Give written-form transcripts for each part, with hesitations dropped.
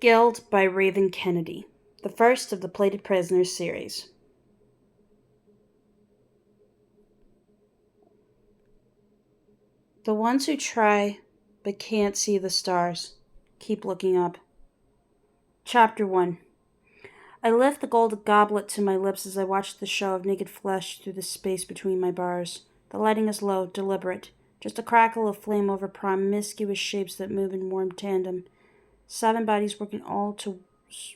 Gild by Raven Kennedy, the first of the Plated Prisoners series. The ones who try but can't see the stars, keep looking up. Chapter 1. I lift the gold goblet to my lips as I watch the show of naked flesh through the space between my bars. The lighting is low, deliberate, just a crackle of flame over promiscuous shapes that move in warm tandem. 7 bodies working all to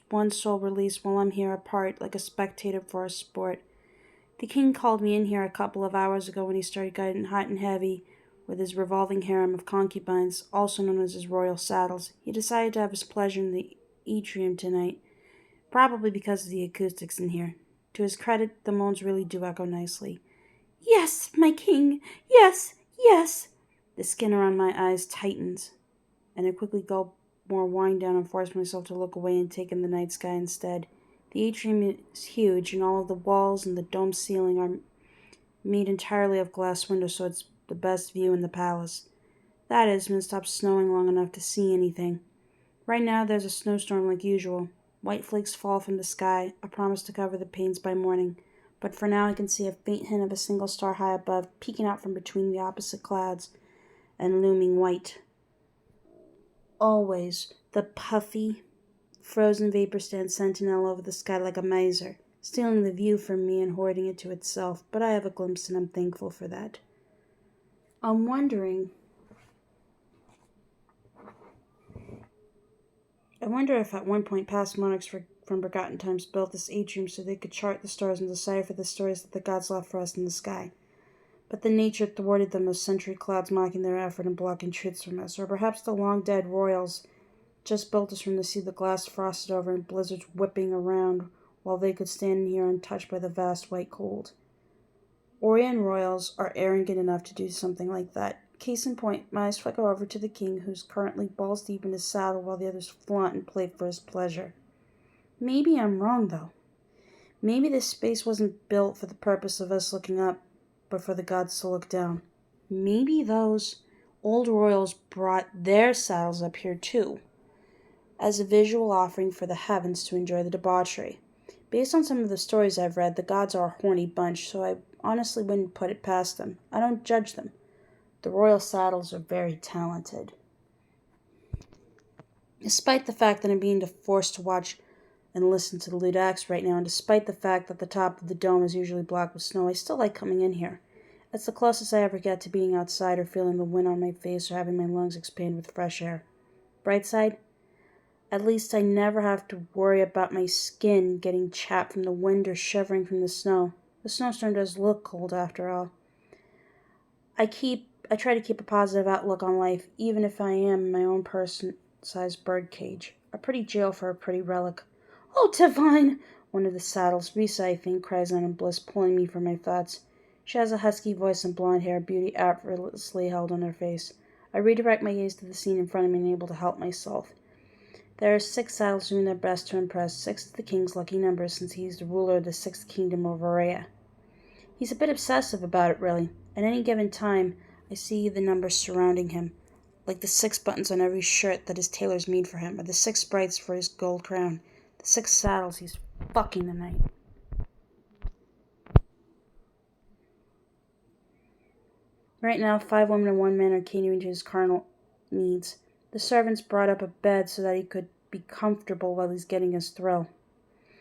one soul release while I'm here apart like a spectator for a sport. The king called me in here a couple of hours ago when he started getting hot and heavy with his revolving harem of concubines, also known as his royal saddles. He decided to have his pleasure in the atrium tonight, probably because of the acoustics in here. To his credit, the moans really do echo nicely. Yes, my king! Yes, yes! The skin around my eyes tightens, and I quickly gulp more wine down and force myself to look away and take in the night sky instead. The atrium is huge, and all of the walls and the dome ceiling are made entirely of glass windows, so it's the best view in the palace. That is, when it stops snowing long enough to see anything. Right now, there's a snowstorm like usual. White flakes fall from the sky, a promise to cover the panes by morning. But for now, I can see a faint hint of a single star high above, peeking out from between the opposite clouds and looming white. Always, the puffy, frozen vapor stands sentinel over the sky like a miser, stealing the view from me and hoarding it to itself, but I have a glimpse and I'm thankful for that. I'm wondering... I wonder if at one point past monarchs from forgotten times built this atrium so they could chart the stars and decipher the stories that the gods left for us in the sky. But the nature thwarted them with century clouds mocking their effort and blocking truths from us, or perhaps the long-dead royals just built us from to see the glass frosted over and blizzards whipping around while they could stand here untouched by the vast white cold. Orion royals are arrogant enough to do something like that. Case in point, my eyes flicker over to the king, who's currently balls deep in his saddle while the others flaunt and play for his pleasure. Maybe I'm wrong, though. Maybe this space wasn't built for the purpose of us looking up, but for the gods to look down. Maybe those old royals brought their saddles up here, too, as a visual offering for the heavens to enjoy the debauchery. Based on some of the stories I've read, the gods are a horny bunch, so I honestly wouldn't put it past them. I don't judge them. The royal saddles are very talented. Despite the fact that I'm being forced to watch and listen to the lewd acts right now, and despite the fact that the top of the dome is usually blocked with snow, I still like coming in here. It's the closest I ever get to being outside or feeling the wind on my face or having my lungs expand with fresh air. Bright side? At least I never have to worry about my skin getting chapped from the wind or shivering from the snow. The snowstorm does look cold after all. I try to keep a positive outlook on life, even if I am in my own person-sized birdcage. A pretty jail for a pretty relic. Oh, divine! One of the saddles, Risa, I think, cries out in bliss, pulling me from my thoughts. She has a husky voice and blonde hair, beauty effortlessly held on her face. I redirect my gaze to the scene in front of me and able to help myself. There are 6 saddles doing their best to impress. 6 is the king's lucky number, since he is the ruler of the 6th kingdom of Aurea. He's a bit obsessive about it, really. At any given time, I see the numbers surrounding him, like the 6 buttons on every shirt that his tailors made for him, or the 6 sprites for his gold crown, the 6 saddles he's fucking tonight. Right now, 5 women and 1 man are catering to his carnal needs. The servants brought up a bed so that he could be comfortable while he's getting his thrill.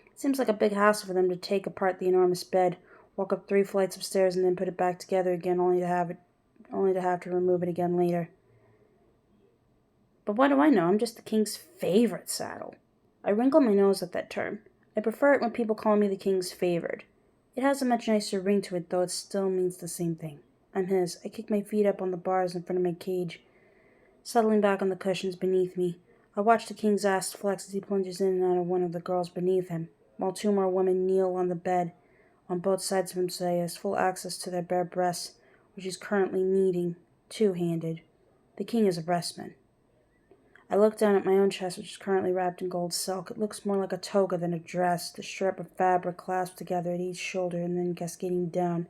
It seems like a big hassle for them to take apart the enormous bed, walk up 3 flights of stairs, and then put it back together again, only to have to remove it again later. But what do I know? I'm just the king's favorite saddle. I wrinkle my nose at that term. I prefer it when people call me the king's favored. It has a much nicer ring to it, though it still means the same thing. I'm his. I kick my feet up on the bars in front of my cage, settling back on the cushions beneath me. I watch the king's ass flex as he plunges in and out of one of the girls beneath him, while 2 more women kneel on the bed on both sides of him so he has full access to their bare breasts, which he's currently kneading, 2-handed. The king is a breastman. I look down at my own chest, which is currently wrapped in gold silk. It looks more like a toga than a dress, the strip of fabric clasped together at each shoulder and then cascading down,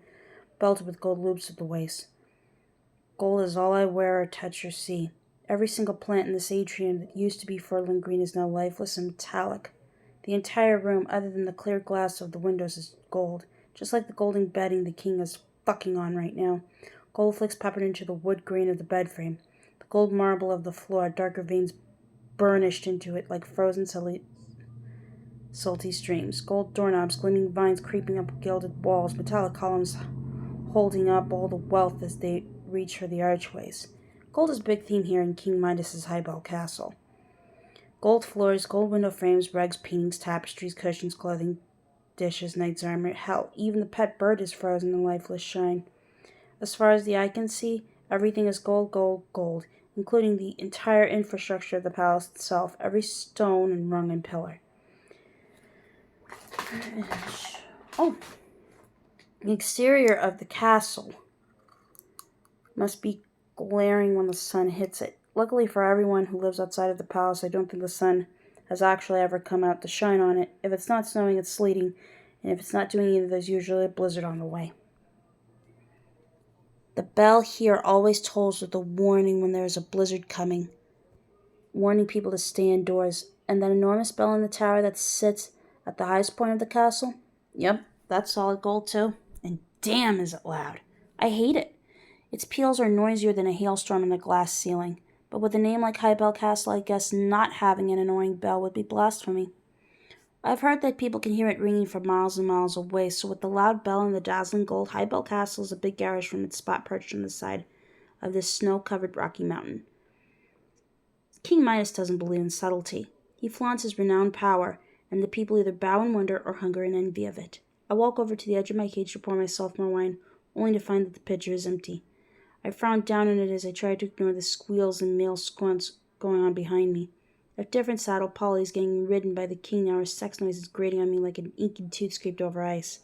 belted with gold loops at the waist. Gold is all I wear or touch or see. Every single plant in this atrium that used to be fertile green is now lifeless and metallic. The entire room, other than the clear glass of the windows, is gold, just like the golden bedding the king is fucking on right now. Gold flakes peppered into the wood grain of the bed frame. The gold marble of the floor, darker veins burnished into it like frozen salty streams. Gold doorknobs, gleaming vines creeping up gilded walls, metallic columns holding up all the wealth as they reach for the archways. Gold is a big theme here in King Midas's Highbell Castle. Gold floors, gold window frames, rugs, paintings, tapestries, cushions, clothing, dishes, knight's armor. Hell, even the pet bird is frozen in lifeless shine. As far as the eye can see, everything is gold, gold, gold, including the entire infrastructure of the palace itself, every stone and rung and pillar. Oh, the exterior of the castle must be glaring when the sun hits it. Luckily for everyone who lives outside of the palace, I don't think the sun has actually ever come out to shine on it. If it's not snowing, it's sleeting, and if it's not doing either, there's usually a blizzard on the way. The bell here always tolls with a warning when there is a blizzard coming, warning people to stay indoors. And that enormous bell in the tower that sits at the highest point of the castle? Yep, that's solid gold too. And damn is it loud. I hate it. Its peals are noisier than a hailstorm in a glass ceiling. But with a name like Highbell Castle, I guess not having an annoying bell would be blasphemy. I've heard that people can hear it ringing for miles and miles away, so with the loud bell and the dazzling gold, Highbell Castle is a big garish from its spot perched on the side of this snow-covered rocky mountain. King Midas doesn't believe in subtlety. He flaunts his renowned power, and the people either bow in wonder or hunger in envy of it. I walk over to the edge of my cage to pour myself more wine, only to find that the pitcher is empty. I frown down on it as I try to ignore the squeals and male squunts going on behind me. A different saddle, Polly, is getting ridden by the king now. Her sex noise is grating on me like an inky tooth scraped over ice,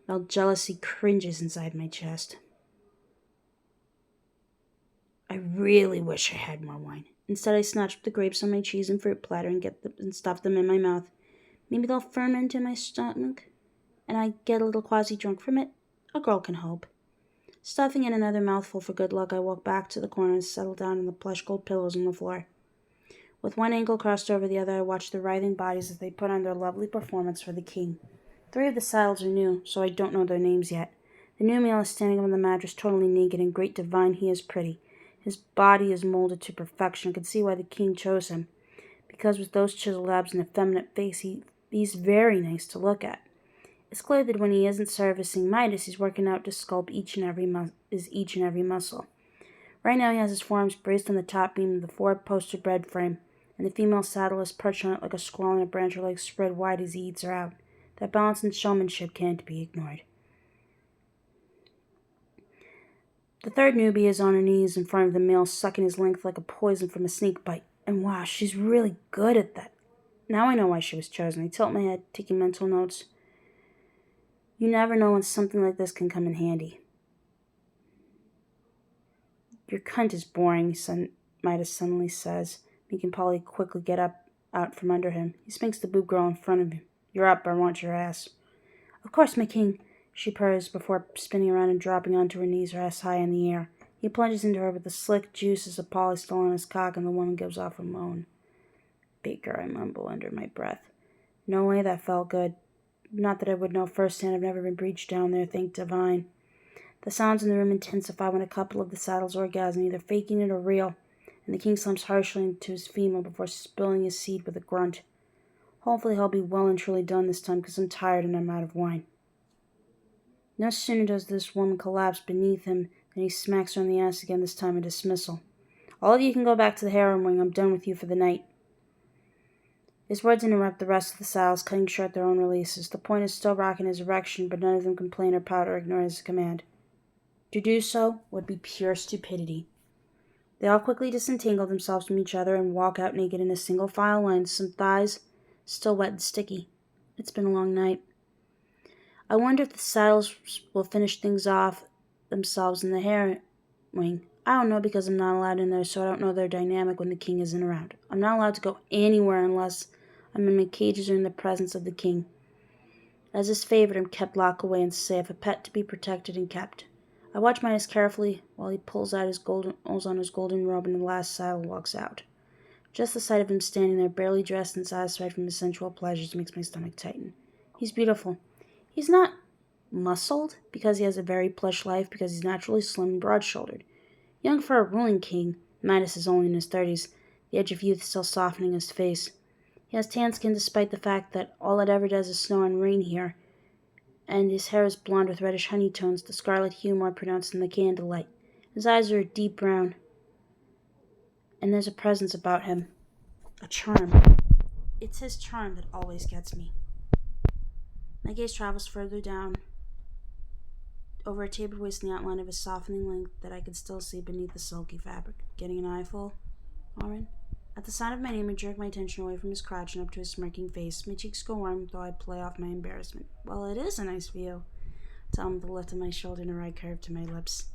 while jealousy cringes inside my chest. I really wish I had more wine. Instead, I snatch up the grapes on my cheese and fruit platter and stuff them in my mouth. Maybe they'll ferment in my stomach, and I get a little quasi-drunk from it. A girl can hope. Stuffing in another mouthful for good luck, I walk back to the corner and settle down on the plush gold pillows on the floor. With one ankle crossed over the other, I watch the writhing bodies as they put on their lovely performance for the king. 3 of the saddles are new, so I don't know their names yet. The new male is standing on the mattress, totally naked, and great divine he is pretty. His body is molded to perfection. I can see why the king chose him, because with those chiseled abs and effeminate face, he's very nice to look at. It's clear that when he isn't servicing Midas, he's working out to sculpt each and every muscle. Right now, he has his forearms braced on the top beam of the 4-poster bed frame, and the female saddle is perched on it like a squirrel on a branch, her legs spread wide as he eats her out. That balance and showmanship can't be ignored. The third newbie is on her knees in front of the male, sucking his length like a poison from a snake bite. And wow, she's really good at that. Now I know why she was chosen. I tilt my head, taking mental notes. You never know when something like this can come in handy. Your cunt is boring, Midas suddenly says, making Polly quickly get out from under him. He spanks the boob girl in front of him. You're up, I want your ass. Of course, my king, she purrs before spinning around and dropping onto her knees, her ass high in the air. He plunges into her with the slick juices of Polly still on his cock, and the woman gives off a moan. Baker, I mumble under my breath. No way, that felt good. Not that I would know firsthand. I've never been breached down there, thank divine. The sounds in the room intensify when a couple of the saddles orgasm, either faking it or real, and the king slumps harshly into his female before spilling his seed with a grunt. Hopefully he'll be well and truly done this time, because I'm tired and I'm out of wine. No sooner does this woman collapse beneath him than he smacks her on the ass again, this time a dismissal. All of you can go back to the harem wing. I'm done with you for the night. His words interrupt the rest of the saddles, cutting short their own releases. The point is still rocking his erection, but none of them complain or pout or ignore his command. To do so would be pure stupidity. They all quickly disentangle themselves from each other and walk out naked in a single file line, some thighs still wet and sticky. It's been a long night. I wonder if the saddles will finish things off themselves in the harem wing. I don't know because I'm not allowed in there, so I don't know their dynamic when the king isn't around. I'm not allowed to go anywhere unless I'm in my cages or in the presence of the king. As his favorite, I'm kept locked away and safe, a pet to be protected and kept. I watch Midas carefully while he pulls on his golden robe and the last saddle walks out. Just the sight of him standing there, barely dressed and satisfied from his sensual pleasures, makes my stomach tighten. He's beautiful. He's not muscled because he has a very plush life, because he's naturally slim and broad-shouldered. Young for a ruling king, Midas is only in his 30s, the edge of youth still softening his face. He has tan skin despite the fact that all it ever does is snow and rain here, and his hair is blonde with reddish honey tones, the scarlet hue more pronounced in the candlelight. His eyes are a deep brown, and there's a presence about him, a charm. It's his charm that always gets me. My gaze travels further down, over a tapered waist and the outline of his softening length that I could still see beneath the silky fabric. Getting an eyeful, Oren? At the sound of my name, I jerk my attention away from his crotch and up to his smirking face. My cheeks go warm, though I play off my embarrassment. Well, it is a nice view. I tell him with a lift of my shoulder and a right curve to my lips.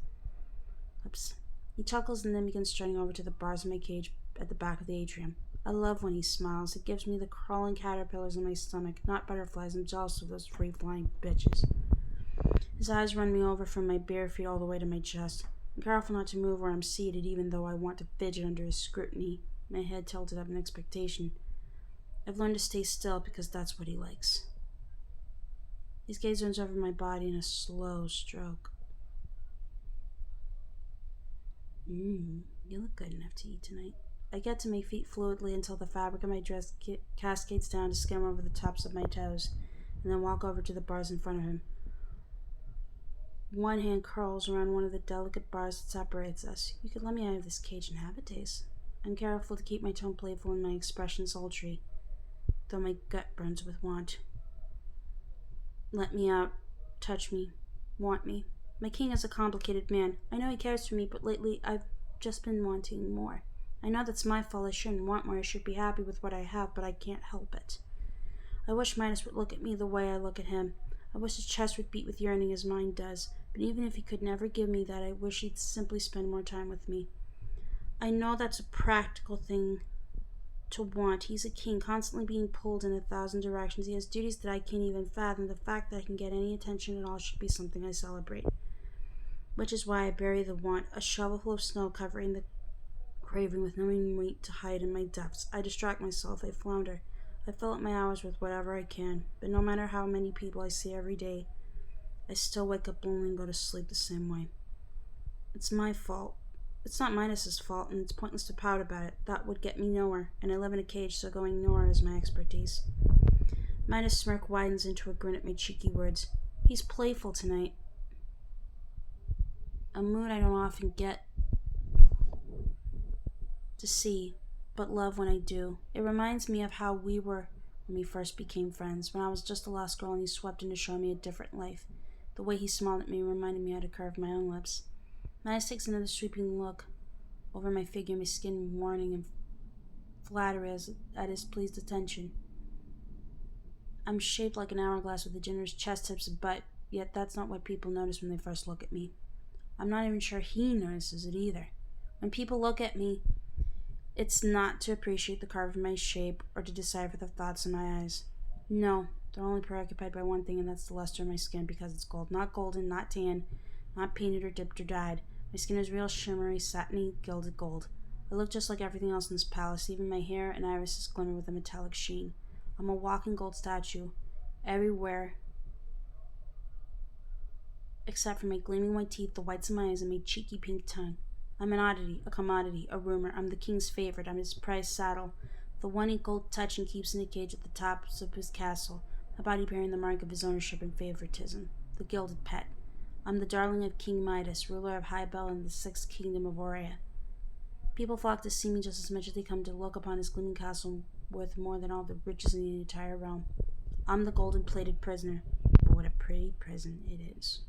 He chuckles and then begins strutting over to the bars of my cage at the back of the atrium. I love when he smiles. It gives me the crawling caterpillars in my stomach, not butterflies. I'm jealous of those free-flying bitches. His eyes run me over from my bare feet all the way to my chest. I'm careful not to move where I'm seated, even though I want to fidget under his scrutiny, my head tilted up in expectation. I've learned to stay still because that's what he likes. His gaze runs over my body in a slow stroke. You look good enough to eat tonight. I get to my feet fluidly until the fabric of my dress cascades down to skim over the tops of my toes, and then walk over to the bars in front of him. One hand curls around one of the delicate bars that separates us. You could let me out of this cage and have a taste. I'm careful to keep my tone playful and my expression sultry, though my gut burns with want. Let me out. Touch me. Want me. My king is a complicated man. I know he cares for me, but lately I've just been wanting more. I know that's my fault. I shouldn't want more. I should be happy with what I have, but I can't help it. I wish Midas would look at me the way I look at him. I wish his chest would beat with yearning as mine does. But even if he could never give me that, I wish he'd simply spend more time with me. I know that's a practical thing to want. He's a king, constantly being pulled in 1,000 directions. He has duties that I can't even fathom. The fact that I can get any attention at all should be something I celebrate. Which is why I bury the want, a shovelful of snow covering the craving with no weight to hide in my depths. I distract myself. I flounder. I fill up my hours with whatever I can. But no matter how many people I see every day, I still wake up lonely and go to sleep the same way. It's my fault. It's not Midas's fault, and it's pointless to pout about it. That would get me nowhere, and I live in a cage, so going nowhere is my expertise. Midas' smirk widens into a grin at my cheeky words. He's playful tonight. A mood I don't often get to see, but love when I do. It reminds me of how we were when we first became friends, when I was just a lost girl and he swept in to show me a different life. The way he smiled at me reminded me how to curve my own lips. Midas takes another sweeping look over my figure, my skin warning and flattery at his pleased attention. I'm shaped like an hourglass with a generous chest, hips, and butt, yet that's not what people notice when they first look at me. I'm not even sure he notices it either. When people look at me, it's not to appreciate the carve of my shape or to decipher the thoughts in my eyes. No, they're only preoccupied by one thing, and that's the luster of my skin because it's gold. Not golden, not tan, not painted or dipped or dyed. My skin is real shimmery, satiny, gilded gold. I look just like everything else in this palace. Even my hair and irises glimmer with a metallic sheen. I'm a walking gold statue, everywhere except for my gleaming white teeth, the whites of my eyes, and my cheeky pink tongue. I'm an oddity, a commodity, a rumor. I'm the king's favorite. I'm his prized saddle, the one he gold touch and keeps in a cage at the tops of his castle, a body bearing the mark of his ownership and favoritism, the gilded pet. I'm the darling of King Midas, ruler of High Bel and the 6th kingdom of Aurea. People flock to see me just as much as they come to look upon his gleaming castle worth more than all the riches in the entire realm. I'm the golden-plated prisoner, but what a pretty prison it is.